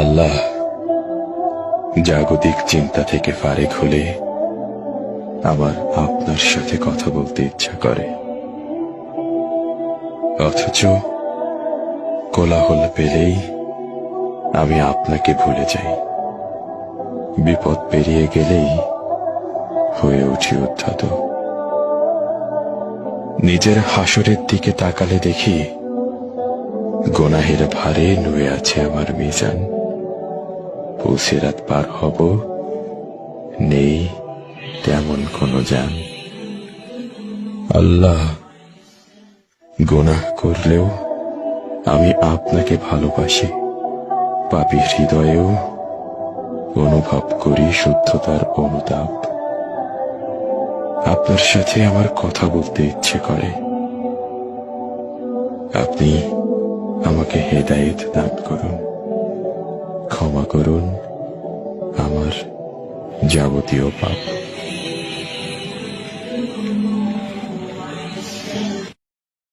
আল্লাহ, জাগতিক চিন্তা থেকে ফারেক হলে আমার আপনার সাথে কথা বলতে ইচ্ছা করে, অথচ কোলাহল পেলেই আমি আপনাকে ভুলে যাই। বিপদ পেরিয়ে গেলেই হয়ে উঠি উদ্ধত। নিজের হাসরের দিকে তাকালে দেখি গুনাহের ভারে নুয়ে আছে আমার মিজান। পুলসিরাত পার হব, নেই তেমন কোনো জান। আল্লাহ, গুনাহ করলেও আমি আপনাকে ভালোবাসি। পাপী হৃদয়েও অনুভব করি শুদ্ধতার অনুতাপ। আপনার সাথে আমার কথা বলতে ইচ্ছে করে। আপনি আমাকে হেদায়েত দান করুন, ক্ষমা করুন আমার যাবতীয় পাপ।